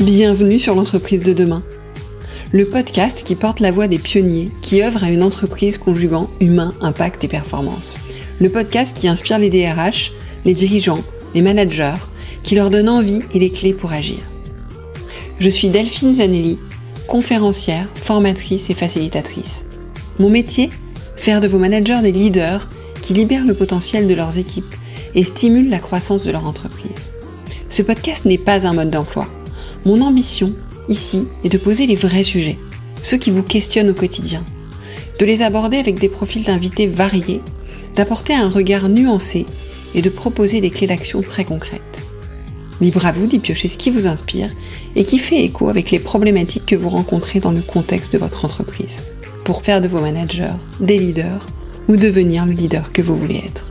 Bienvenue sur l'entreprise de demain, le podcast qui porte la voix des pionniers qui œuvrent à une entreprise conjuguant humain, impact et performance. Le podcast qui inspire les DRH, les dirigeants, les managers, qui leur donne envie et les clés pour agir. Je suis Delphine Zanelli, conférencière, formatrice et facilitatrice. Mon métier ? Faire de vos managers des leaders qui libèrent le potentiel de leurs équipes et stimulent la croissance de leur entreprise. Ce podcast n'est pas un mode d'emploi. Mon ambition, ici, est de poser les vrais sujets, ceux qui vous questionnent au quotidien, de les aborder avec des profils d'invités variés, d'apporter un regard nuancé et de proposer des clés d'action très concrètes. Libre à vous d'y piocher ce qui vous inspire et qui fait écho avec les problématiques que vous rencontrez dans le contexte de votre entreprise, pour faire de vos managers des leaders ou devenir le leader que vous voulez être.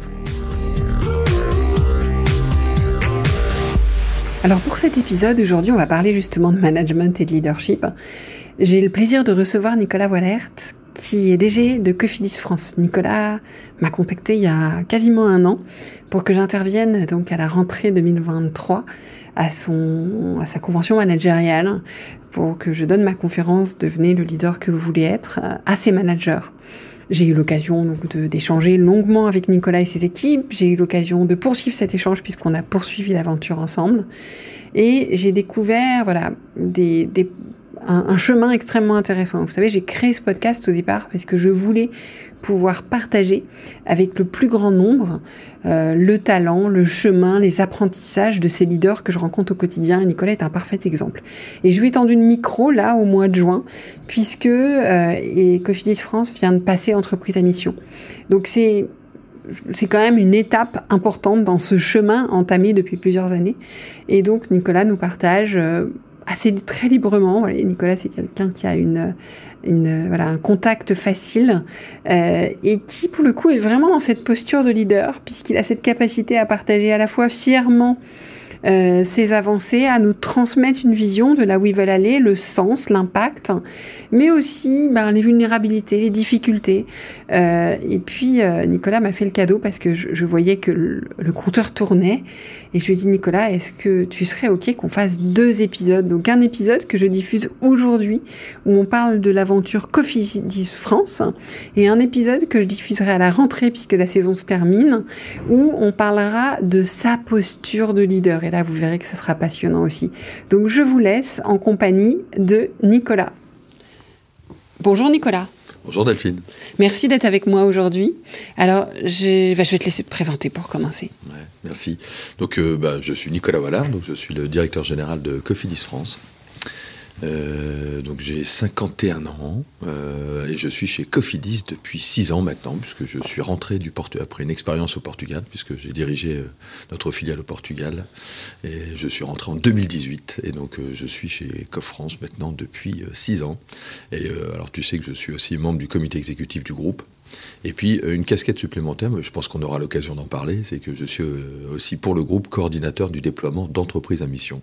Alors pour cet épisode, aujourd'hui, on va parler justement de management et de leadership. J'ai le plaisir de recevoir Nicolas Wallert, qui est DG de Cofidis France. Nicolas m'a contacté il y a quasiment un an pour que j'intervienne donc à la rentrée 2023 à sa convention managériale pour que je donne ma conférence « Devenez le leader que vous voulez être » à ses managers. J'ai eu l'occasion donc d'échanger longuement avec Nicolas et ses équipes. J'ai eu l'occasion de poursuivre cet échange puisqu'on a poursuivi l'aventure ensemble. Et j'ai découvert un chemin extrêmement intéressant. Vous savez, j'ai créé ce podcast au départ parce que je voulais pouvoir partager avec le plus grand nombre le talent, le chemin, les apprentissages de ces leaders que je rencontre au quotidien. Et Nicolas est un parfait exemple. Et je lui ai tendu le micro là au mois de juin puisque Cofidis France vient de passer entreprise à mission. Donc c'est quand même une étape importante dans ce chemin entamé depuis plusieurs années. Et donc Nicolas nous partage très librement. Voilà, Nicolas, c'est quelqu'un qui a un contact facile et qui, pour le coup, est vraiment dans cette posture de leader, puisqu'il a cette capacité à partager à la fois fièrement ses avancées, à nous transmettre une vision de là où ils veulent aller, le sens, l'impact, mais aussi les vulnérabilités, les difficultés. Et puis, Nicolas m'a fait le cadeau parce que je voyais que le compteur tournait. Et je lui ai dit, Nicolas, est-ce que tu serais OK qu'on fasse 2 épisodes ? Donc, un épisode que je diffuse aujourd'hui, où on parle de l'aventure Cofidis France, et un épisode que je diffuserai à la rentrée, puisque la saison se termine, où on parlera de sa posture de leader. Et là, vous verrez que ça sera passionnant aussi. Donc, je vous laisse en compagnie de Nicolas. Bonjour Nicolas. Bonjour Delphine. Merci d'être avec moi aujourd'hui. Alors, je vais te laisser te présenter pour commencer. Ouais, merci. Donc, je suis Nicolas Wallert, donc je suis le directeur général de Cofidis France. Donc j'ai 51 ans et je suis chez Cofidis depuis 6 ans maintenant, puisque je suis rentré après une expérience au Portugal, puisque j'ai dirigé notre filiale au Portugal, et je suis rentré en 2018, et donc je suis chez Cof France maintenant depuis 6 ans. Et alors tu sais que je suis aussi membre du comité exécutif du groupe. Et puis une casquette supplémentaire, mais je pense qu'on aura l'occasion d'en parler, c'est que je suis aussi pour le groupe coordinateur du déploiement d'entreprises à mission.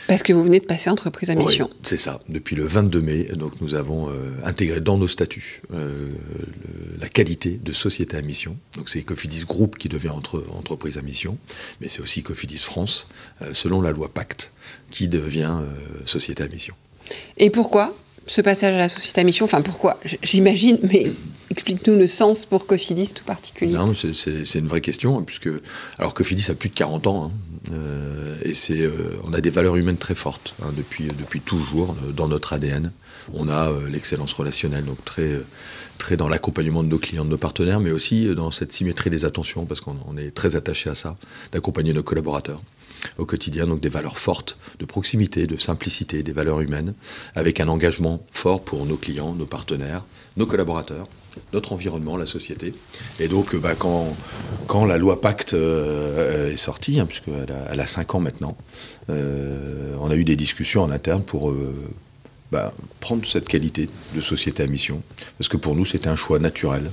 Parce que vous venez de passer entreprise à mission. Oui, c'est ça. Depuis le 22 mai, donc nous avons intégré dans nos statuts la qualité de société à mission. Donc c'est Cofidis Group qui devient entreprise à mission, mais c'est aussi Cofidis France, selon la loi Pacte, qui devient société à mission. Et pourquoi ce passage à la société à mission ? Enfin, pourquoi ? J'imagine, mais explique-nous le sens pour Cofidis tout particulier. Non, c'est une vraie question, puisque alors Cofidis a plus de 40 ans, et on a des valeurs humaines très fortes depuis toujours dans notre ADN. On a l'excellence relationnelle, donc très dans l'accompagnement de nos clients, de nos partenaires, mais aussi dans cette symétrie des attentions, parce qu'on est très attaché à ça, d'accompagner nos collaborateurs au quotidien, donc des valeurs fortes de proximité, de simplicité, des valeurs humaines, avec un engagement fort pour nos clients, nos partenaires, nos collaborateurs, notre environnement, la société. Et donc, quand la loi Pacte est sortie, puisqu'elle a 5 ans maintenant, on a eu des discussions en interne pour prendre cette qualité de société à mission. Parce que pour nous, c'était un choix naturel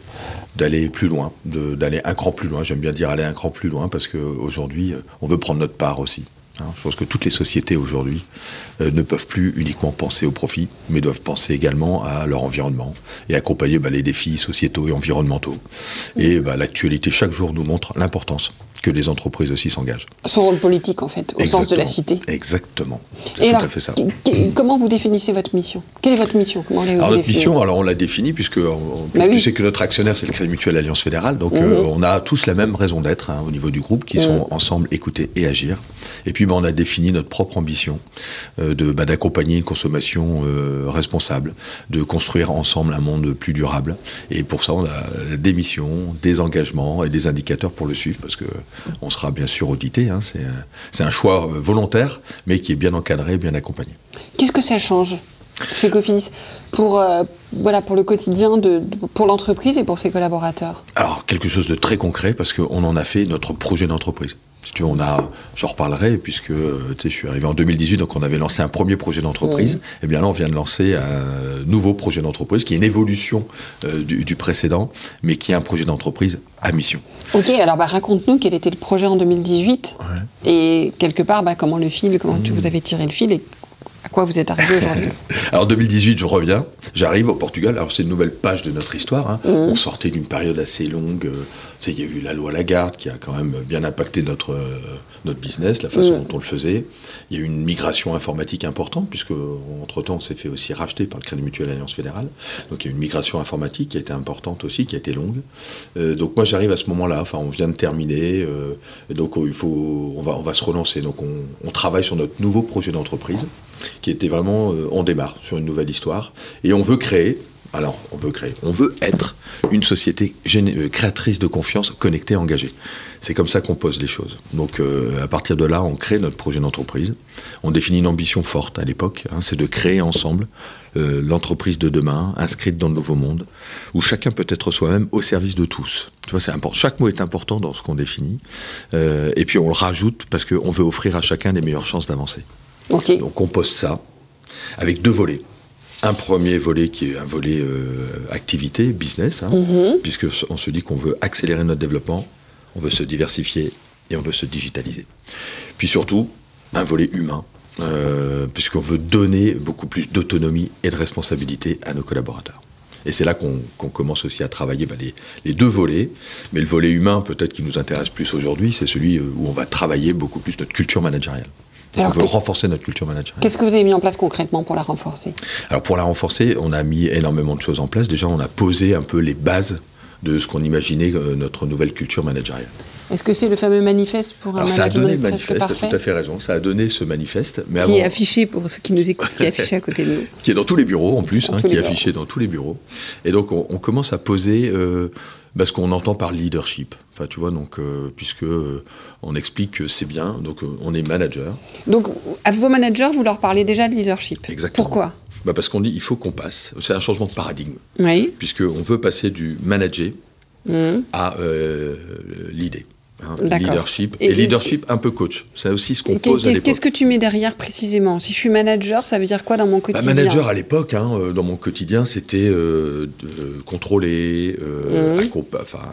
d'aller plus loin, d'aller un cran plus loin. J'aime bien dire aller un cran plus loin, parce qu'aujourd'hui, on veut prendre notre part aussi. Je pense que toutes les sociétés aujourd'hui ne peuvent plus uniquement penser au profit, mais doivent penser également à leur environnement et accompagner les défis sociétaux et environnementaux. Et l'actualité chaque jour nous montre l'importance que les entreprises aussi s'engagent. Son rôle politique, en fait, au sens de la cité. Exactement. Et alors, comment vous définissez votre mission? Quelle est votre mission? Alors notre mission, on l'a définie, puisque tu sais que notre actionnaire, c'est le Crédit Mutuel Alliance Fédérale, donc on a tous la même raison d'être au niveau du groupe, qui sont ensemble écouter et agir. Et puis on a défini notre propre ambition d'accompagner une consommation responsable, de construire ensemble un monde plus durable. Et pour ça, on a des missions, des engagements et des indicateurs pour le suivre, parce qu'on sera bien sûr audité. Hein, c'est un choix volontaire, mais qui est bien encadré, bien accompagné. Qu'est-ce que ça change chez Cofinis pour le quotidien, pour l'entreprise et pour ses collaborateurs? Alors, quelque chose de très concret, parce qu'on en a fait notre projet d'entreprise. Si tu veux, j'en reparlerai, puisque je suis arrivé en 2018, donc on avait lancé un premier projet d'entreprise. Et bien là, on vient de lancer un nouveau projet d'entreprise, qui est une évolution du précédent, mais qui est un projet d'entreprise à mission. Ok, alors raconte-nous quel était le projet en 2018, et quelque part, comment vous avez tiré le fil, et à quoi vous êtes arrivé aujourd'hui? Alors 2018, j'arrive au Portugal. Alors c'est une nouvelle page de notre histoire. Hein. On sortait d'une période assez longue. Il y a eu la loi Lagarde qui a quand même bien impacté notre business, la façon dont on le faisait. Il y a eu une migration informatique importante, puisque entre-temps on s'est fait aussi racheter par le Crédit Mutuel Alliance Fédérale. Donc il y a eu une migration informatique qui a été importante aussi, qui a été longue. Donc moi j'arrive à ce moment-là, on vient de terminer, donc on va se relancer. Donc on travaille sur notre nouveau projet d'entreprise, qui était vraiment, on démarre sur une nouvelle histoire, et on veut être une société créatrice de confiance, connectée, engagée. C'est comme ça qu'on pose les choses. Donc à partir de là, on crée notre projet d'entreprise. On définit une ambition forte à l'époque, c'est de créer ensemble l'entreprise de demain, inscrite dans le nouveau monde, où chacun peut être soi-même au service de tous. Tu vois, c'est important. Chaque mot est important dans ce qu'on définit. Et puis on le rajoute parce qu'on veut offrir à chacun les meilleures chances d'avancer. Okay. Donc on pose ça avec 2 volets. Un premier volet qui est un volet activité, business, puisqu'on se dit qu'on veut accélérer notre développement, on veut se diversifier et on veut se digitaliser. Puis surtout, un volet humain, puisqu'on veut donner beaucoup plus d'autonomie et de responsabilité à nos collaborateurs. Et c'est là qu'on commence aussi à travailler les 2 volets. Mais le volet humain, peut-être qui nous intéresse plus aujourd'hui, c'est celui où on va travailler beaucoup plus notre culture managériale. Alors, on veut renforcer notre culture managériale. Qu'est-ce que vous avez mis en place concrètement pour la renforcer? Alors pour la renforcer, on a mis énormément de choses en place. Déjà, on a posé un peu les bases de ce qu'on imaginait notre nouvelle culture managériale. Est-ce que c'est le fameux manifeste pour un management presque parfait? Ça a donné le manifeste, tu as tout à fait raison. Ça a donné ce manifeste. Mais qui est affiché, pour ceux qui nous écoutent, qui est affiché à côté de nous. Qui est dans tous les bureaux en plus, qui est affiché dans tous les bureaux. Et donc on commence à poser ce qu'on entend par leadership. Enfin, tu vois, donc, puisque on explique que c'est bien, donc on est manager. Donc à vos managers, vous leur parlez déjà de leadership. Exactement. Pourquoi? Parce qu'on dit il faut qu'on passe. C'est un changement de paradigme. Oui. Puisqu'on veut passer du manager à leader. Leadership. Et leadership un peu coach. C'est aussi ce qu'on pose à l'époque. Qu'est-ce que tu mets derrière précisément? Si je suis manager, ça veut dire quoi dans mon quotidien? Manager à l'époque, dans mon quotidien, c'était de contrôler,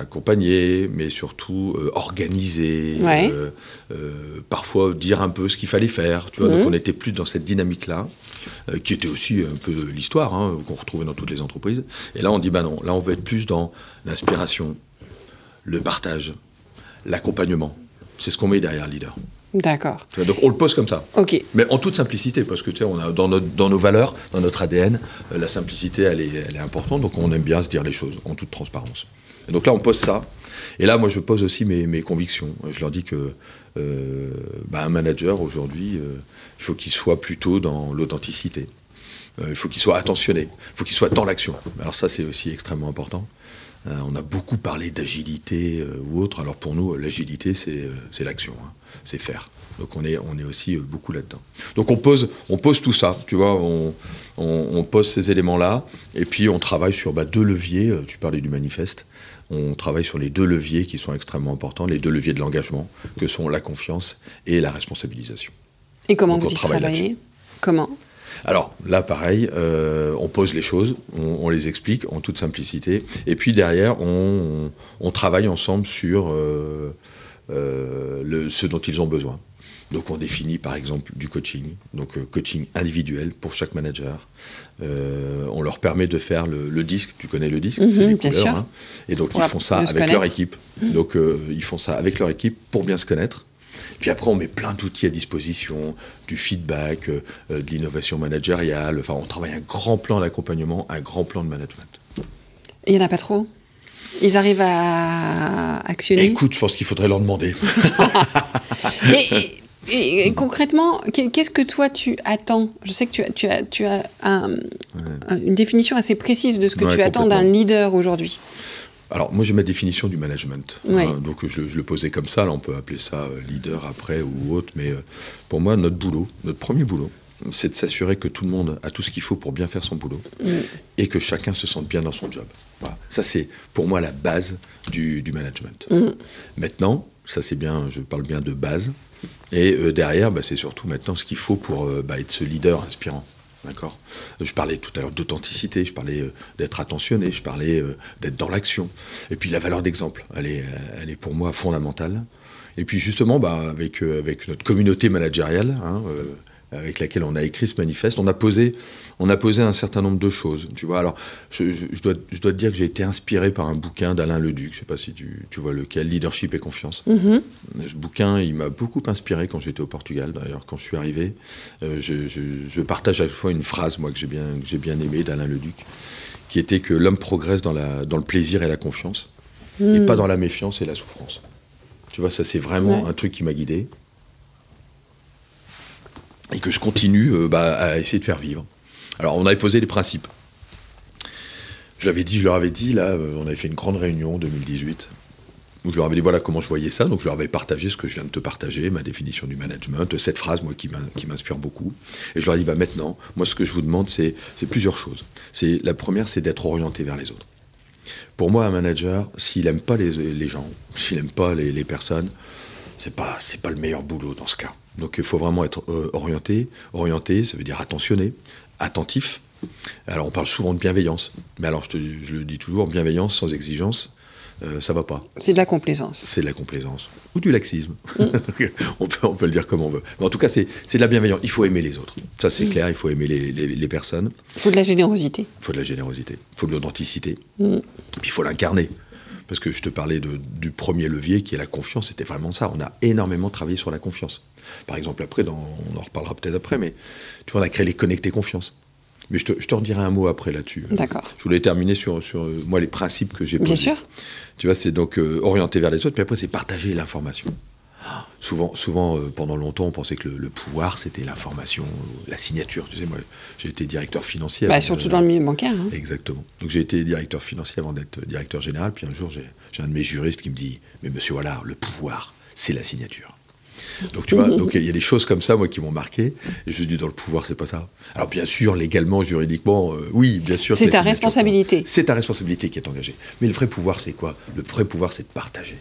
accompagner, mais surtout organiser, parfois dire un peu ce qu'il fallait faire. Tu vois, donc on était plus dans cette dynamique-là, qui était aussi un peu l'histoire qu'on retrouvait dans toutes les entreprises. Et là, on dit non, là on veut être plus dans l'inspiration, le partage, l'accompagnement. C'est ce qu'on met derrière le leader. D'accord. Donc on le pose comme ça. Ok. Mais en toute simplicité, parce que tu sais, on a dans nos valeurs, dans notre ADN, la simplicité, elle est importante. Donc on aime bien se dire les choses en toute transparence. Et donc là, on pose ça. Et là, moi, je pose aussi mes convictions. Je leur dis que un manager aujourd'hui, il faut qu'il soit plutôt dans l'authenticité. Il faut qu'il soit attentionné. Il faut qu'il soit dans l'action. Alors ça, c'est aussi extrêmement important. On a beaucoup parlé d'agilité ou autre. Alors pour nous, l'agilité, c'est l'action, c'est faire. Donc on est aussi beaucoup là-dedans. Donc on pose tout ça, tu vois, on pose ces éléments-là, et puis on travaille sur 2 leviers. Tu parlais du manifeste. On travaille sur les 2 leviers qui sont extrêmement importants, les 2 leviers de l'engagement, que sont la confiance et la responsabilisation. Et comment vous y travaillez? Comment? Alors là, pareil, on pose les choses, on les explique en toute simplicité, et puis derrière, on travaille ensemble sur ce dont ils ont besoin. Donc on définit par exemple du coaching, donc coaching individuel pour chaque manager. On leur permet de faire le disque, tu connais le disque, c'est les couleurs. Hein, et donc ils font ça avec leur équipe. Donc ils font ça avec leur équipe pour bien se connaître. Puis après on met plein d'outils à disposition, du feedback, de l'innovation managériale. Enfin on travaille un grand plan d'accompagnement, un grand plan de management. Il n'y en a pas trop? Ils arrivent à actionner? Écoute, je pense qu'il faudrait leur demander. Et concrètement, qu'est-ce que toi tu attends? Je sais que tu as une définition assez précise de ce que tu attends d'un leader aujourd'hui. Alors moi j'ai ma définition du management, donc je le posais comme ça, là on peut appeler ça leader après ou autre, mais pour moi notre premier boulot, c'est de s'assurer que tout le monde a tout ce qu'il faut pour bien faire son boulot et que chacun se sente bien dans son job. Voilà. Ça c'est pour moi la base du management. Maintenant, ça c'est bien, je parle bien de base, et derrière c'est surtout maintenant ce qu'il faut pour être ce leader inspirant. D'accord. Je parlais tout à l'heure d'authenticité, je parlais d'être attentionné, je parlais d'être dans l'action. Et puis la valeur d'exemple, elle est pour moi fondamentale. Et puis justement, avec notre communauté managériale, avec laquelle on a écrit ce manifeste, on a posé un certain nombre de choses. Tu vois, alors je dois te dire que j'ai été inspiré par un bouquin d'Alain Leduc, je ne sais pas si tu vois lequel, Leadership et confiance. Ce bouquin, il m'a beaucoup inspiré quand j'étais au Portugal, d'ailleurs, quand je suis arrivé. Je partage à chaque fois une phrase, moi, que j'ai bien aimée d'Alain Leduc, qui était que l'homme progresse dans le plaisir et la confiance, et pas dans la méfiance et la souffrance. Tu vois, ça c'est vraiment un truc qui m'a guidé. Et que je continue à essayer de faire vivre. Alors, on avait posé les principes. Je leur avais dit, là, on avait fait une grande réunion en 2018, où je leur avais dit, voilà comment je voyais ça, donc je leur avais partagé ce que je viens de te partager, ma définition du management, cette phrase, moi, qui m'inspire beaucoup. Et je leur ai dit, maintenant, moi, ce que je vous demande, c'est plusieurs choses. La première, c'est d'être orienté vers les autres. Pour moi, un manager, s'il n'aime pas les gens, s'il n'aime pas les personnes, c'est pas le meilleur boulot dans ce cas. Donc il faut vraiment être orienté. Orienté, ça veut dire attentionné, attentif. Alors on parle souvent de bienveillance, mais alors je le dis toujours, bienveillance sans exigence, ça va pas. C'est de la complaisance. C'est de la complaisance. Ou du laxisme. on peut le dire comme on veut. Mais en tout cas, c'est de la bienveillance. Il faut aimer les autres. Ça c'est clair, il faut aimer les personnes. Il faut de la générosité. Il faut de la générosité. Il faut de l'authenticité. Puis il faut l'incarner. Parce que je te parlais du premier levier qui est la confiance, c'était vraiment ça. On a énormément travaillé sur la confiance. Par exemple, après, on en reparlera peut-être après, mais tu vois, on a créé les connectés confiance. Mais je te redirai un mot après là-dessus. D'accord. Je voulais terminer sur moi, les principes que j'ai posés. Bien sûr. Tu vois, c'est donc orienter vers les autres, puis après, c'est partager l'information. Souvent, pendant longtemps, on pensait que le pouvoir, c'était l'information, la signature. Tu sais, moi, j'ai été directeur financier. Surtout dans le milieu bancaire. Hein. Exactement. Donc, j'ai été directeur financier avant d'être directeur général. Puis un jour, j'ai un de mes juristes qui me dit « Mais monsieur Wallard, le pouvoir, c'est la signature. » Donc, tu vois, il y a des choses comme ça, moi, qui m'ont marqué. Et je me dis, dans le pouvoir, c'est pas ça. Alors, bien sûr, légalement, juridiquement, oui, bien sûr. C'est ta responsabilité. C'est ta responsabilité qui est engagée. Mais le vrai pouvoir, c'est quoi? Le vrai pouvoir, c'est de partager.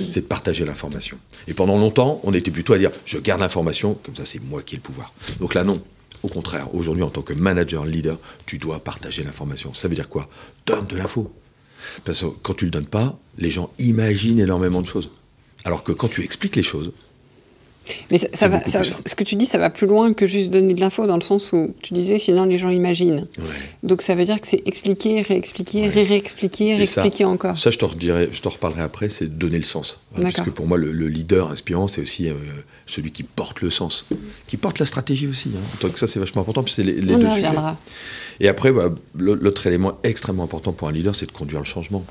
C'est de partager l'information. Et pendant longtemps, on était plutôt à dire, je garde l'information, comme ça, c'est moi qui ai le pouvoir. Donc là, non. Au contraire, aujourd'hui, en tant que manager, leader, tu dois partager l'information. Ça veut dire quoi? Donne de l'info. Parce que quand tu le donnes pas, les gens imaginent énormément de choses. Alors que quand tu expliques les choses, mais ce que tu dis, ça va plus loin que juste donner de l'info, dans le sens où tu disais, sinon les gens imaginent. Ouais. Donc ça veut dire que c'est expliquer, réexpliquer, réexpliquer, réexpliquer encore. Ça, je te reparlerai après, c'est donner le sens. Parce que pour moi, le leader inspirant, c'est aussi celui qui porte le sens, qui porte la stratégie aussi. Donc ça, c'est vachement important, puis c'est les deux sujets. Et après, l'autre élément extrêmement important pour un leader, c'est de conduire le changement.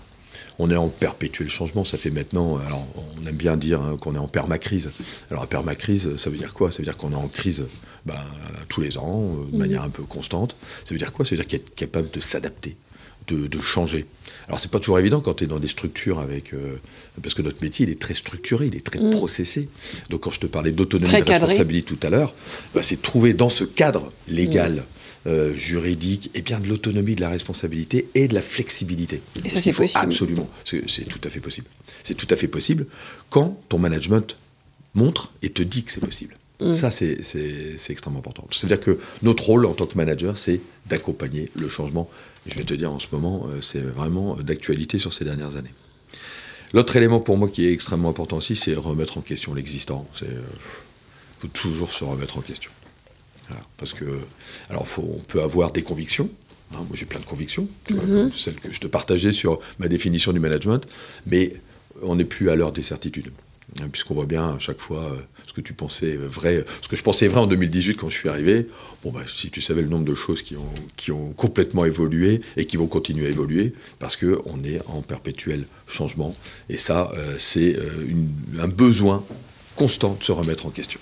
On est en perpétuel changement, ça fait maintenant, alors on aime bien dire qu'on est en permacrise. Alors la permacrise, ça veut dire quoi? Ça veut dire qu'on est en crise tous les ans, de manière un peu constante. Ça veut dire quoi? Ça veut dire qu'il est capable de s'adapter, de changer. Alors c'est pas toujours évident quand tu es dans des structures parce que notre métier, il est très structuré, il est très processé. Donc quand je te parlais d'autonomie et de responsabilité tout à l'heure, c'est trouver dans ce cadre légal, juridique, et bien de l'autonomie, de la responsabilité et de la flexibilité. Et ça, c'est possible. Absolument. C'est tout à fait possible. C'est tout à fait possible quand ton management montre et te dit que c'est possible. Ça, c'est extrêmement important. C'est-à-dire que notre rôle en tant que manager, c'est d'accompagner le changement. Et je vais te dire, en ce moment, c'est vraiment d'actualité sur ces dernières années. L'autre élément pour moi qui est extrêmement important aussi, c'est remettre en question l'existant. faut toujours se remettre en question. Voilà, parce que, alors on peut avoir des convictions. Moi, j'ai plein de convictions, tu vois, comme celles que je te partageais sur ma définition du management, mais on n'est plus à l'heure des certitudes. Puisqu'on voit bien à chaque fois ce que tu pensais vrai, ce que je pensais vrai en 2018 quand je suis arrivé. Si tu savais le nombre de choses qui ont complètement évolué et qui vont continuer à évoluer, parce qu'on est en perpétuel changement. Et ça, c'est un besoin constant de se remettre en question.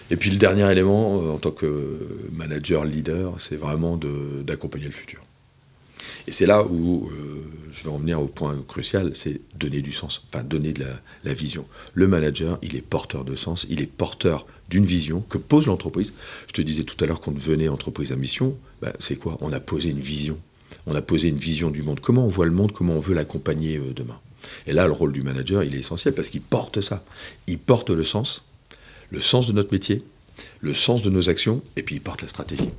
Et puis le dernier élément, en tant que manager, leader, c'est vraiment d'accompagner le futur. Et c'est là où je vais en venir au point crucial, c'est donner du sens, enfin donner de la vision. Le manager, il est porteur de sens, il est porteur d'une vision que pose l'entreprise. Je te disais tout à l'heure qu'on devenait entreprise à mission, c'est quoi? On a posé une vision. On a posé une vision du monde. Comment on voit le monde, comment on veut l'accompagner demain. Et là, le rôle du manager, il est essentiel parce qu'il porte ça. Il porte le sens de notre métier, le sens de nos actions, et puis il porte la stratégie.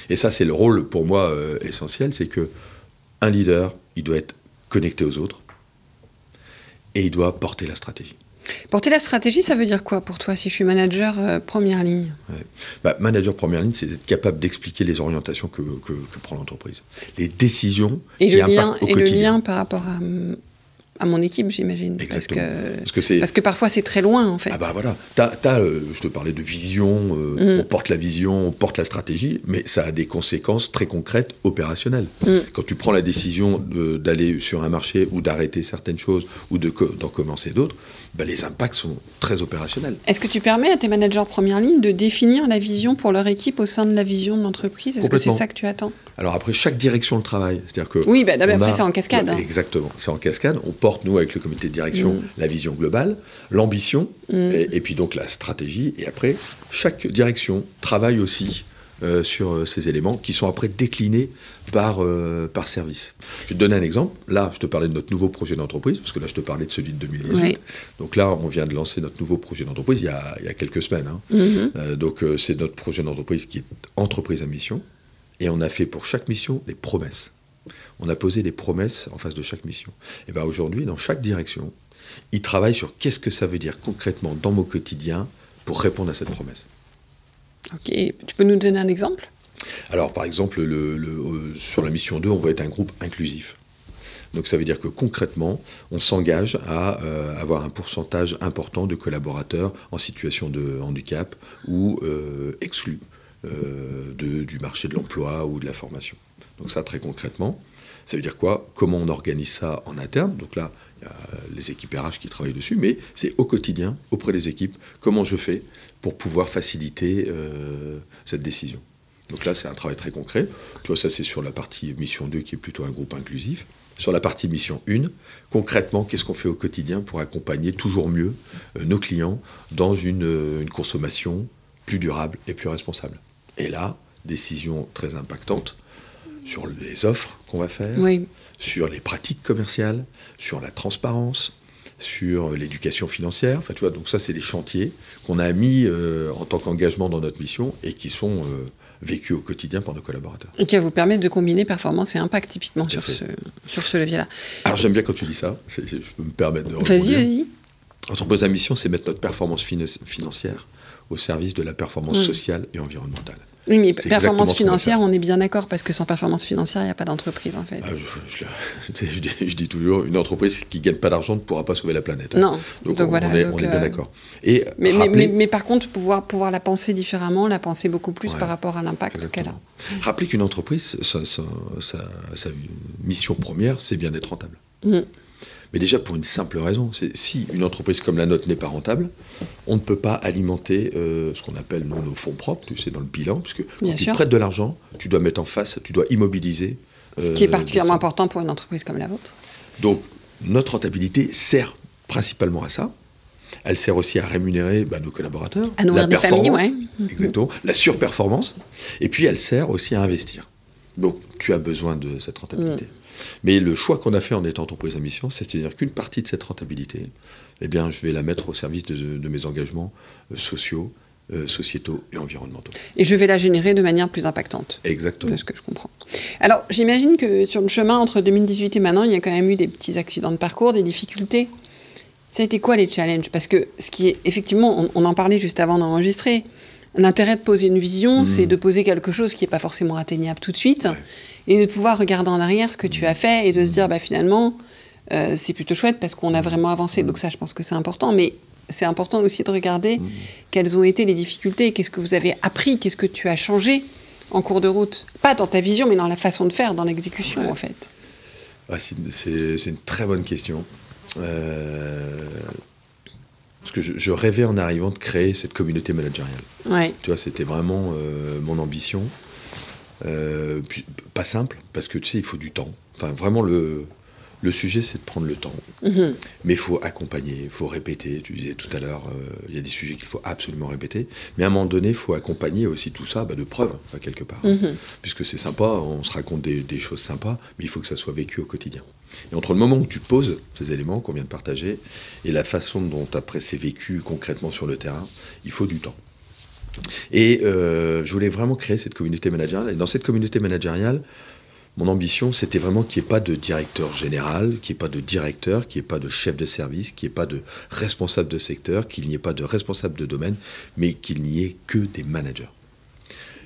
Et ça, c'est le rôle, pour moi, essentiel, c'est qu'un leader, il doit être connecté aux autres, et il doit porter la stratégie. Porter la stratégie, ça veut dire quoi pour toi, si je suis manager première ligne? Manager première ligne, c'est être capable d'expliquer les orientations que prend l'entreprise, les décisions et qui impactent au quotidien. Et le lien par rapport à mon équipe, j'imagine. Exactement. Parce que parfois, c'est très loin, en fait. Voilà. Je te parlais de vision, on porte la vision, on porte la stratégie, mais ça a des conséquences très concrètes, opérationnelles. Quand tu prends la décision d'aller sur un marché ou d'arrêter certaines choses ou d'en commencer d'autres, les impacts sont très opérationnels. Est-ce que tu permets à tes managers première ligne de définir la vision pour leur équipe au sein de la vision de l'entreprise? Est-ce que c'est ça que tu attends? Alors après, chaque direction le travaille. C'est-à-dire que oui, après c'est en cascade. Exactement, c'est en cascade. On porte, nous, avec le comité de direction, la vision globale, l'ambition, et puis donc la stratégie. Et après, chaque direction travaille aussi sur ces éléments qui sont après déclinés par service. Je vais te donner un exemple. Là, je te parlais de notre nouveau projet d'entreprise, parce que là, je te parlais de celui de 2018. Oui. Donc là, on vient de lancer notre nouveau projet d'entreprise il y a quelques semaines. Donc c'est notre projet d'entreprise qui est entreprise à mission. Et on a fait pour chaque mission des promesses. On a posé des promesses en face de chaque mission. Et aujourd'hui, dans chaque direction, ils travaillent sur qu'est-ce que ça veut dire concrètement dans mon quotidien pour répondre à cette promesse. Ok, tu peux nous donner un exemple? Alors, par exemple, sur la mission 2, on va être un groupe inclusif. Donc ça veut dire que concrètement, on s'engage à avoir un pourcentage important de collaborateurs en situation de handicap ou exclus du marché de l'emploi ou de la formation. Donc ça, très concrètement, ça veut dire quoi? Comment on organise ça en interne? Donc là, il y a les équipes RH qui travaillent dessus, mais c'est au quotidien, auprès des équipes, comment je fais pour pouvoir faciliter cette décision. Donc là, c'est un travail très concret. Tu vois, ça, c'est sur la partie mission 2, qui est plutôt un groupe inclusif. Sur la partie mission 1, concrètement, qu'est-ce qu'on fait au quotidien pour accompagner toujours mieux nos clients dans une consommation plus durable et plus responsable? Et là, décision très impactante sur les offres qu'on va faire, sur les pratiques commerciales, sur la transparence, sur l'éducation financière. Enfin, tu vois, donc ça, c'est des chantiers qu'on a mis en tant qu'engagement dans notre mission et qui sont vécus au quotidien par nos collaborateurs. Et qui vous permet de combiner performance et impact, typiquement, sur ce levier-là. Alors, j'aime bien quand tu dis ça. Je peux me permettre de... Vas-y. Entreprise à mission, c'est mettre notre performance financière au service de la performance sociale et environnementale. Oui, mais performance financière, on est bien d'accord, parce que sans performance financière, il n'y a pas d'entreprise, en fait. Je dis toujours, une entreprise qui ne gagne pas d'argent ne pourra pas sauver la planète. Non. Donc on est bien d'accord. Et mais par contre, pouvoir la penser différemment, la penser beaucoup plus par rapport à l'impact qu'elle a. Rappelez qu'une entreprise, sa mission première, c'est bien d'être rentable. Mais déjà pour une simple raison, c'est si une entreprise comme la nôtre n'est pas rentable, on ne peut pas alimenter ce qu'on appelle nos fonds propres, tu sais, dans le bilan, puisque quand tu prêtes de l'argent, tu dois mettre en face, tu dois immobiliser. Ce qui est particulièrement important pour une entreprise comme la vôtre. Donc notre rentabilité sert principalement à ça. Elle sert aussi à rémunérer nos collaborateurs, à nourrir des familles, exactement, la surperformance, et puis elle sert aussi à investir. Donc tu as besoin de cette rentabilité. Mais le choix qu'on a fait en étant entreprise à mission, c'est-à-dire qu'une partie de cette rentabilité, je vais la mettre au service de mes engagements sociaux, sociétaux et environnementaux. Et je vais la générer de manière plus impactante. Exactement. De ce que je comprends. Alors, j'imagine que sur le chemin entre 2018 et maintenant, il y a quand même eu des petits accidents de parcours, des difficultés. Ça a été quoi les challenges? Parce que ce qui est, effectivement, on en parlait juste avant d'enregistrer, l'intérêt de poser une vision, c'est de poser quelque chose qui n'est pas forcément atteignable tout de suite, et de pouvoir regarder en arrière ce que tu as fait, et de se dire, finalement, c'est plutôt chouette parce qu'on a vraiment avancé. Donc ça, je pense que c'est important, mais c'est important aussi de regarder quelles ont été les difficultés, qu'est-ce que vous avez appris, qu'est-ce que tu as changé en cours de route. Pas dans ta vision, mais dans la façon de faire, dans l'exécution, en fait. C'est une très bonne question. Parce que je rêvais en arrivant de créer cette communauté managériale. Ouais. Tu vois, c'était vraiment mon ambition. Puis, pas simple, parce que tu sais, il faut du temps. Enfin, vraiment, le sujet, c'est de prendre le temps. Mais il faut accompagner, il faut répéter. Tu disais tout à l'heure, il y a des sujets qu'il faut absolument répéter. Mais à un moment donné, il faut accompagner aussi tout ça de preuves, quelque part. Puisque c'est sympa, on se raconte des choses sympas, mais il faut que ça soit vécu au quotidien. Et entre le moment où tu poses ces éléments qu'on vient de partager et la façon dont après c'est vécu concrètement sur le terrain, il faut du temps. Et je voulais vraiment créer cette communauté managériale. Et dans cette communauté managériale, mon ambition, c'était vraiment qu'il n'y ait pas de directeur général, qu'il n'y ait pas de directeur, qu'il n'y ait pas de chef de service, qu'il n'y ait pas de responsable de secteur, qu'il n'y ait pas de responsable de domaine, mais qu'il n'y ait que des managers.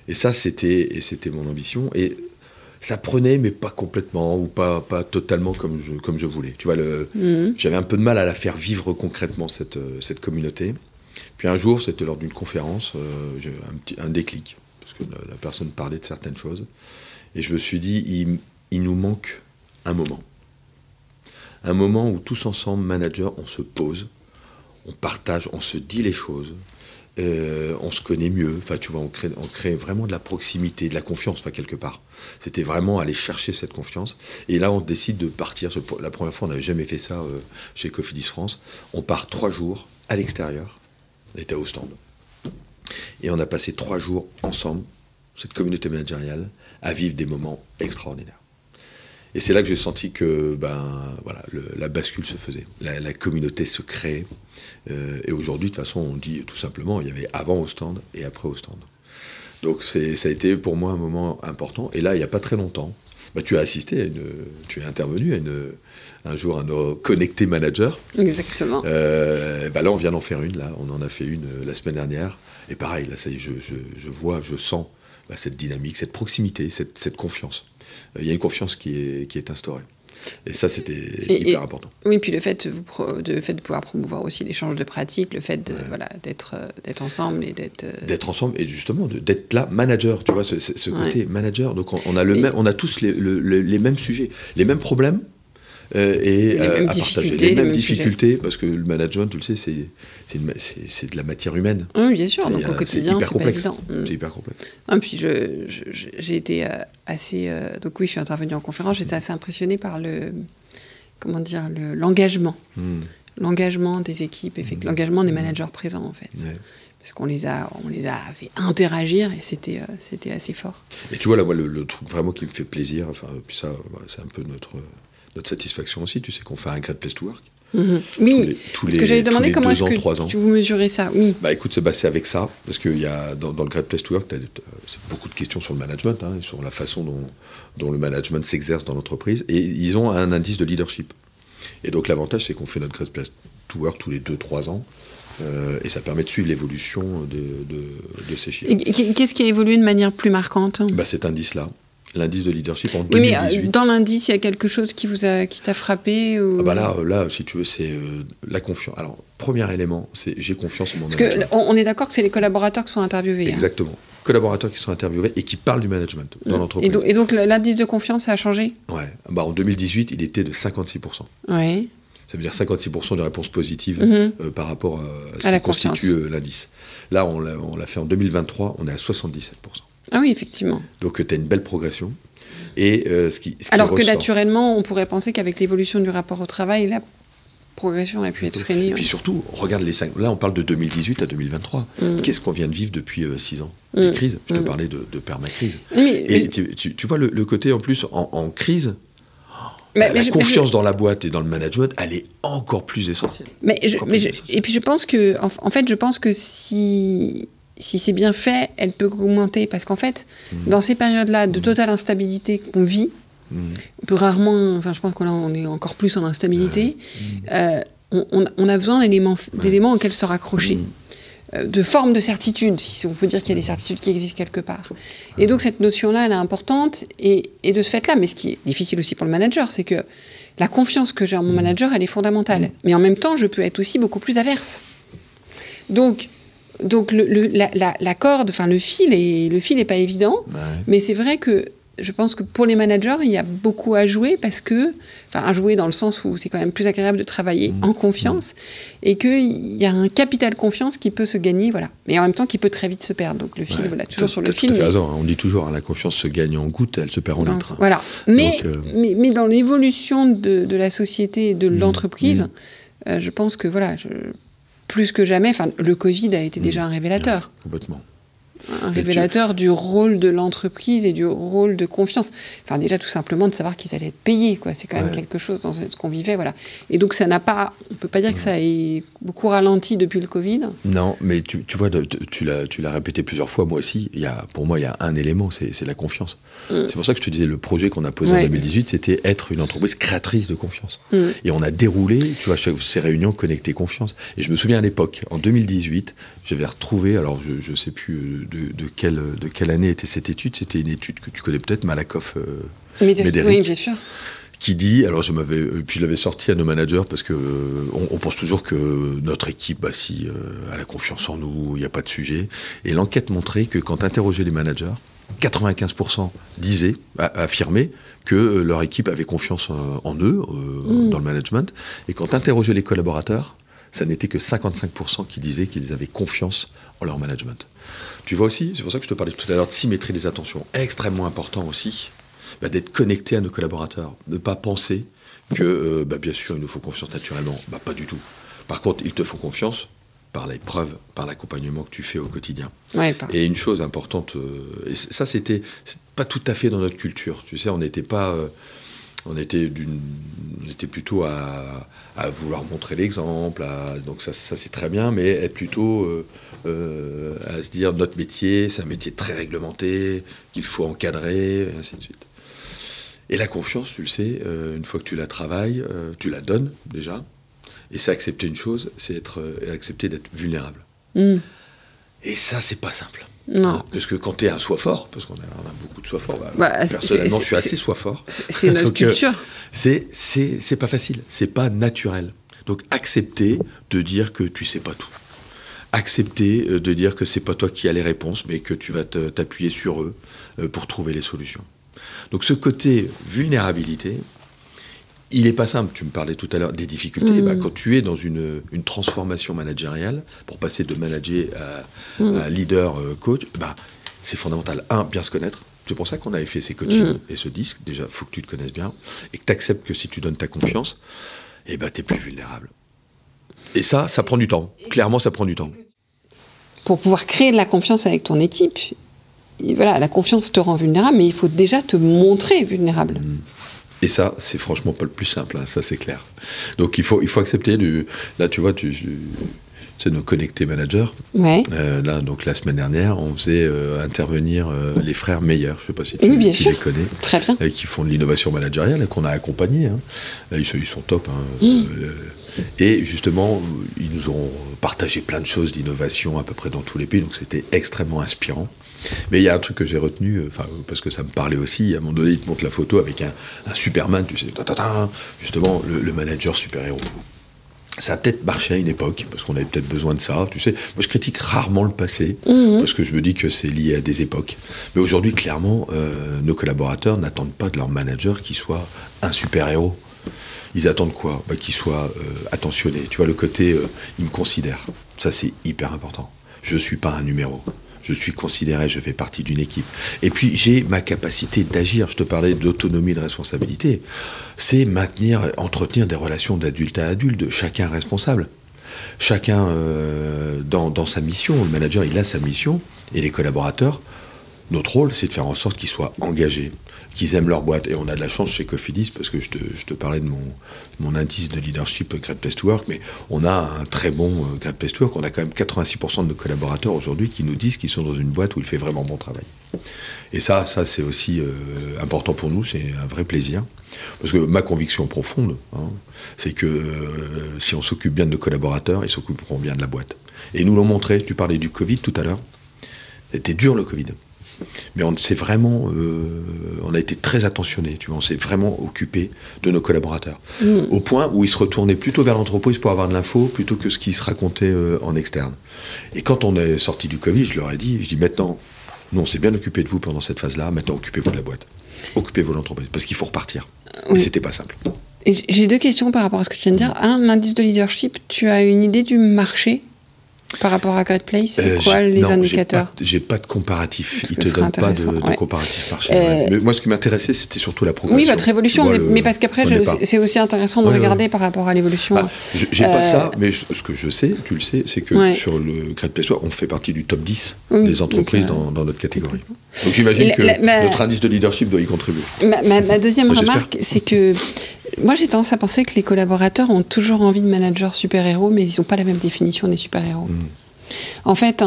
Et ça, c'était mon ambition. Et ça prenait, mais pas complètement, ou pas totalement comme je voulais. Tu vois, j'avais un peu de mal à la faire vivre concrètement, cette communauté. Puis un jour, c'était lors d'une conférence, j'ai eu un déclic, parce que la personne parlait de certaines choses. Et je me suis dit, il nous manque un moment. Un moment où tous ensemble, managers, on se pose, on partage, on se dit les choses, on se connaît mieux. Enfin, tu vois, on crée vraiment de la proximité, de la confiance, quelque part. C'était vraiment aller chercher cette confiance. Et là, on décide de partir. La première fois, on n'avait jamais fait ça chez Cofidis France. On part 3 jours à l'extérieur. On était au stand. Et on a passé 3 jours ensemble, cette communauté managériale, à vivre des moments extraordinaires. Et c'est là que j'ai senti que la bascule se faisait. La communauté se créait. Et aujourd'hui, de toute façon, on dit tout simplement, il y avait avant au stand et après au stand. Donc ça a été pour moi un moment important. Et là, il n'y a pas très longtemps, tu as assisté, tu es intervenu un jour à nos connectés managers. Exactement. Là, on vient d'en faire une. Là, on en a fait une la semaine dernière. Et pareil, là, ça y est, je vois, je sens cette dynamique, cette proximité, cette confiance. Il y a une confiance qui est instaurée. Et ça, c'était hyper important. Oui, puis le fait de pouvoir promouvoir aussi l'échange de pratiques, le fait d'être ensemble et d'être ensemble et justement d'être là, manager, tu vois, ce côté manager. Donc on a tous les mêmes sujets, les mêmes problèmes. Et à partager les mêmes difficultés, parce que le management, tu le sais, c'est de la matière humaine. Oui, bien sûr, donc au quotidien, c'est pas évident. C'est hyper complexe. Non, puis j'ai été assez... donc oui, je suis intervenue en conférence, j'étais assez impressionnée par l'engagement. L'engagement des équipes, l'engagement des managers présents, en fait. Ouais. Parce qu'on les a fait interagir et c'était assez fort. Et tu vois, là, moi, le truc vraiment qui me fait plaisir, puis ça, c'est un peu notre satisfaction aussi, tu sais qu'on fait un Great Place to Work. Oui, parce que j'avais demandé comment est-ce que tu vous mesurez ça. Oui. Écoute, c'est avec ça, parce qu'il y a dans le Great Place to Work, c'est beaucoup de questions sur le management, sur la façon dont le management s'exerce dans l'entreprise, et ils ont un indice de leadership. Et donc l'avantage, c'est qu'on fait notre Great Place to Work tous les 2-3 ans, et ça permet de suivre l'évolution de ces chiffres. Et qu'est-ce qui a évolué de manière plus marquante ? Cet indice-là. L'indice de leadership en 2018. Mais dans l'indice, il y a quelque chose qui t'a frappé ou... Là, si tu veux, c'est la confiance. Alors, premier élément, c'est j'ai confiance en mon management. Parce qu'on est d'accord que c'est les collaborateurs qui sont interviewés. Exactement. Collaborateurs qui sont interviewés et qui parlent du management dans l'entreprise. Et donc, l'indice de confiance, ça a changé ? Ouais. En 2018, il était de 56%. Ouais. Ça veut dire 56% de réponses positives par rapport à ce qui constitue l'indice. Là, on l'a fait en 2023, on est à 77%. Ah oui, effectivement. Donc, tu as une belle progression. Et alors que naturellement, on pourrait penser qu'avec l'évolution du rapport au travail, la progression a pu être freinée. Et puis surtout, regarde les 5... Là, on parle de 2018 à 2023. Qu'est-ce qu'on vient de vivre depuis 6 ans ? Des crises. Je te parlais de permacrise. Et tu vois le côté, en plus, en crise... la confiance dans la boîte et dans le management, elle est encore plus essentielle. Et puis je pense que, en fait, si c'est bien fait, elle peut augmenter. Parce qu'en fait, dans ces périodes-là de totale instabilité qu'on vit, on peut rarement... je pense qu'on est encore plus en instabilité. on a besoin d'éléments auxquels se raccrocher. De forme de certitude, si on peut dire qu'il y a des certitudes qui existent quelque part. Et donc cette notion-là, elle est importante, et de ce fait-là, mais ce qui est difficile aussi pour le manager, c'est que la confiance que j'ai en mon manager, elle est fondamentale. Mais en même temps, je peux être aussi beaucoup plus averse. Donc la corde, enfin le fil est pas évident, mais c'est vrai que je pense que pour les managers, il y a beaucoup à jouer à jouer dans le sens où c'est quand même plus agréable de travailler en confiance et qu'il y a un capital confiance qui peut se gagner, voilà. Mais en même temps qui peut très vite se perdre. Donc le fil, voilà, toujours sur le fil. Tu as raison, on dit toujours, la confiance se gagne en gouttes, elle se perd en litres. Voilà. Mais dans l'évolution de la société et de l'entreprise, je pense que voilà, plus que jamais, le Covid a été déjà un révélateur. Complètement. Un révélateur du rôle de l'entreprise et du rôle de confiance. Enfin, déjà, tout simplement, de savoir qu'ils allaient être payés, quoi. C'est quand même quelque chose dans ce qu'on vivait, voilà. Et donc, on ne peut pas dire que ça ait beaucoup ralenti depuis le Covid. Non, mais tu vois, tu l'as répété plusieurs fois, moi aussi, pour moi, il y a un élément, c'est la confiance. C'est pour ça que je te disais, le projet qu'on a posé en 2018, c'était être une entreprise créatrice de confiance. Et on a déroulé, tu vois, ces réunions connectées confiance. Et je me souviens à l'époque, en 2018, j'avais retrouvé, alors je ne sais plus de quelle année était cette étude. C'était une étude que tu connais peut-être, Malakoff Médéric, oui, bien sûr. Qui dit, alors puis je l'avais sorti à nos managers parce que on pense toujours que notre équipe, si elle a confiance en nous, il n'y a pas de sujet. Et l'enquête montrait que quand interrogeait les managers, 95% affirmaient que leur équipe avait confiance en eux, dans le management. Et quand interrogeait les collaborateurs, ça n'était que 55% qui disaient qu'ils avaient confiance en leur management. Tu vois aussi, c'est pour ça que je te parlais tout à l'heure de symétrie des attentions. Extrêmement important aussi, d'être connecté à nos collaborateurs. Ne pas penser que, bien sûr, il nous faut confiance naturellement. Pas du tout. Par contre, ils te font confiance par les preuves, par l'accompagnement que tu fais au quotidien. Et une chose importante, et ça, c'était pas tout à fait dans notre culture. Tu sais, on n'était pas... On était plutôt à vouloir montrer l'exemple, donc ça c'est très bien, mais être plutôt à se dire notre métier, c'est un métier très réglementé, qu'il faut encadrer, et ainsi de suite. Et la confiance, tu le sais, une fois que tu la travailles, tu la donnes déjà, et c'est accepter une chose, c'est accepter d'être vulnérable. Et ça, c'est pas simple. Non. Parce que quand tu es un soi fort, parce qu'on a beaucoup de soi fort, personnellement, je suis assez soi fort. C'est notre culture. C'est pas facile, c'est pas naturel. Donc accepter de dire que tu sais pas tout. Accepter de dire que c'est pas toi qui as les réponses, mais que tu vas t'appuyer sur eux pour trouver les solutions. Donc ce côté vulnérabilité, il n'est pas simple. Tu me parlais tout à l'heure des difficultés. Quand tu es dans une transformation managériale, pour passer de manager à leader, coach, c'est fondamental. Bien se connaître. C'est pour ça qu'on avait fait ces coachings et ce disque. Déjà, il faut que tu te connaisses bien et que tu acceptes que si tu donnes ta confiance, tu es plus vulnérable. Et ça prend du temps. Clairement, ça prend du temps. Pour pouvoir créer de la confiance avec ton équipe, voilà, la confiance te rend vulnérable, mais il faut déjà te montrer vulnérable. Et ça, c'est franchement pas le plus simple, ça c'est clair. Donc il faut accepter là, tu vois, c'est nos connectés managers. Là, donc la semaine dernière, on faisait intervenir les frères Meyer. Je sais pas si tu les connais. Très bien. Qui font de l'innovation managériale et qu'on a accompagné. Ils sont top. Et justement, ils nous ont partagé plein de choses d'innovation à peu près dans tous les pays. Donc c'était extrêmement inspirant. Mais il y a un truc que j'ai retenu, parce que ça me parlait aussi, à un moment donné, il te montre la photo avec un Superman, tu sais, justement, le manager super-héros. Ça a peut-être marché à une époque, parce qu'on avait peut-être besoin de ça, tu sais. Moi, je critique rarement le passé, parce que je me dis que c'est lié à des époques. Mais aujourd'hui, clairement, nos collaborateurs n'attendent pas de leur manager qu'il soit un super-héros. Ils attendent quoi ? Qu'il soit attentionné. Tu vois, le côté, il me considère. Ça, c'est hyper important. Je ne suis pas un numéro. Je suis considéré, je fais partie d'une équipe. Et puis, j'ai ma capacité d'agir. Je te parlais d'autonomie, de responsabilité. C'est entretenir des relations d'adulte à adulte, de chacun responsable. Chacun dans sa mission. Le manager, il a sa mission. Et les collaborateurs Notre rôle, c'est de faire en sorte qu'ils soient engagés, qu'ils aiment leur boîte. Et on a de la chance chez Cofidis, parce que je te parlais de mon indice de leadership Great Place to Work, mais on a un très bon Great Place to Work. On a quand même 86% de nos collaborateurs aujourd'hui qui nous disent qu'ils sont dans une boîte où il fait vraiment bon travail. Et ça c'est aussi important pour nous, c'est un vrai plaisir. Parce que ma conviction profonde, c'est que si on s'occupe bien de nos collaborateurs, ils s'occuperont bien de la boîte. Et ils nous l'ont montré, tu parlais du Covid tout à l'heure, c'était dur le Covid. Mais on a été très attentionnés, tu vois, on s'est vraiment occupé de nos collaborateurs. Au point où ils se retournaient plutôt vers l'entreprise pour avoir de l'info, plutôt que ce qui se racontait en externe. Et quand on est sorti du Covid, je leur ai dit, maintenant, nous on s'est bien occupé de vous pendant cette phase-là, maintenant occupez-vous de la boîte. Occupez-vous de l'entreprise, parce qu'il faut repartir. Oui. Et c'était pas simple. Et j'ai 2 questions par rapport à ce que tu viens de dire. L'indice de leadership, tu as une idée du marché par rapport à Great Place, c'est quoi les indicateurs? J'ai pas de comparatif. Il te donne pas de comparatif marché. Mais moi, ce qui m'intéressait, c'était surtout la progression. Oui, votre évolution, mais parce qu'après, c'est aussi intéressant de regarder par rapport à l'évolution. J'ai pas ça, mais ce que je sais, tu le sais, c'est que sur le Great Place to Work, on fait partie du top 10 des entreprises dans notre catégorie. Donc j'imagine que notre indice de leadership doit y contribuer. Ma deuxième remarque, c'est que moi, j'ai tendance à penser que les collaborateurs ont toujours envie de managers super-héros, mais ils n'ont pas la même définition des super-héros. En fait,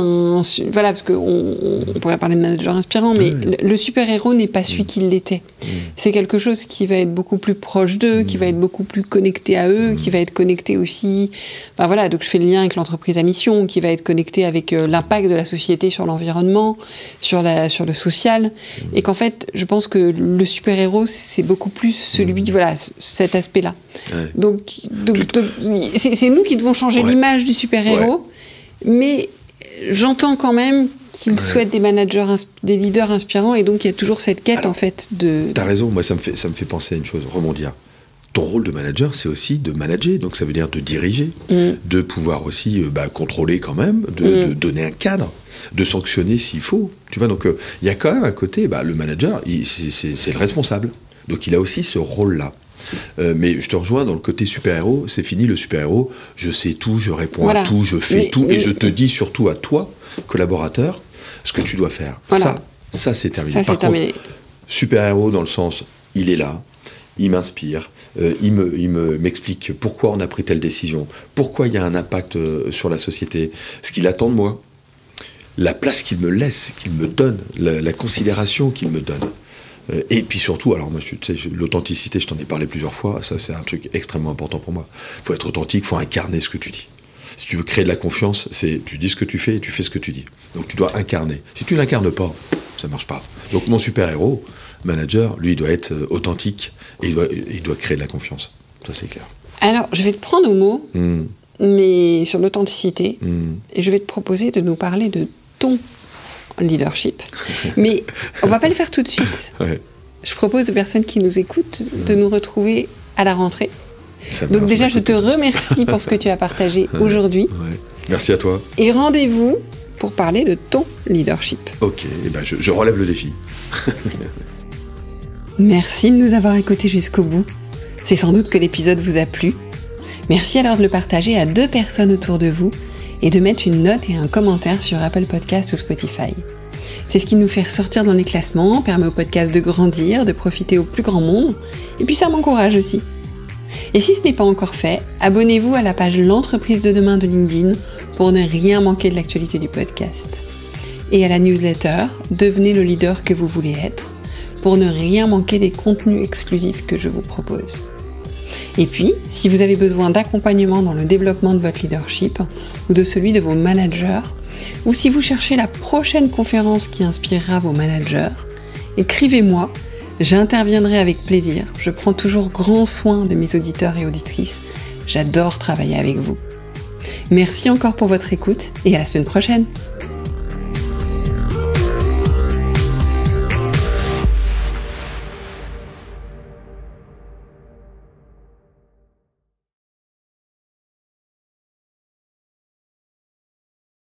voilà, parce qu'on pourrait parler de manager inspirant, mais le super-héros n'est pas celui qu'il l'était. C'est quelque chose qui va être beaucoup plus proche d'eux, qui va être beaucoup plus connecté à eux, qui va être connecté aussi... voilà, donc je fais le lien avec l'entreprise à mission, qui va être connecté avec l'impact de la société sur l'environnement, sur le social, et qu'en fait, je pense que le super-héros, c'est beaucoup plus celui, voilà, cet aspect-là. Donc c'est nous qui devons changer l'image du super-héros, mais j'entends quand même qu'ils souhaitent des managers, des leaders inspirants, et donc il y a toujours cette quête en fait de... T'as raison, moi ça me fait penser à une chose, rebondir. Ton rôle de manager, c'est aussi de manager, donc ça veut dire de diriger, de pouvoir aussi contrôler quand même, de donner un cadre, de sanctionner s'il faut. Tu vois, donc il y a quand même un côté, le manager, c'est le responsable, donc il a aussi ce rôle-là. Mais je te rejoins dans le côté super-héros, c'est fini le super-héros, je sais tout, je réponds à tout, je fais tout, et je te dis surtout à toi, collaborateur, ce que tu dois faire. Voilà. Ça c'est terminé. Par contre, super-héros dans le sens, il est là, il m'inspire, il m'explique pourquoi on a pris telle décision, pourquoi il y a un impact sur la société, ce qu'il attend de moi, la place qu'il me laisse, qu'il me donne, la considération qu'il me donne. Et puis surtout, alors moi, l'authenticité, je t'en ai parlé plusieurs fois, ça c'est un truc extrêmement important pour moi. Il faut être authentique, il faut incarner ce que tu dis. Si tu veux créer de la confiance, tu dis ce que tu fais et tu fais ce que tu dis. Donc tu dois incarner. Si tu l'incarnes pas, ça marche pas. Donc mon super-héros, manager, lui, il doit être authentique et il doit créer de la confiance. Ça c'est clair. Alors, je vais te prendre au mot, mais sur l'authenticité, et je vais te proposer de nous parler de ton leadership. Mais on va pas le faire tout de suite. Je propose aux personnes qui nous écoutent de nous retrouver à la rentrée. Donc déjà, je te remercie pour ce que tu as partagé aujourd'hui. Merci à toi. Et rendez-vous pour parler de ton leadership. Ok, je relève le défi. Merci de nous avoir écoutés jusqu'au bout. C'est sans doute que l'épisode vous a plu. Merci alors de le partager à 2 personnes autour de vous et de mettre une note et un commentaire sur Apple Podcasts ou Spotify. C'est ce qui nous fait ressortir dans les classements, permet au podcast de grandir, de profiter au plus grand monde, et puis ça m'encourage aussi. Et si ce n'est pas encore fait, abonnez-vous à la page L'entreprise de demain de LinkedIn pour ne rien manquer de l'actualité du podcast. Et à la newsletter, devenez le leader que vous voulez être, pour ne rien manquer des contenus exclusifs que je vous propose. Et puis, si vous avez besoin d'accompagnement dans le développement de votre leadership ou de celui de vos managers, ou si vous cherchez la prochaine conférence qui inspirera vos managers, écrivez-moi, j'interviendrai avec plaisir. Je prends toujours grand soin de mes auditeurs et auditrices. J'adore travailler avec vous. Merci encore pour votre écoute et à la semaine prochaine.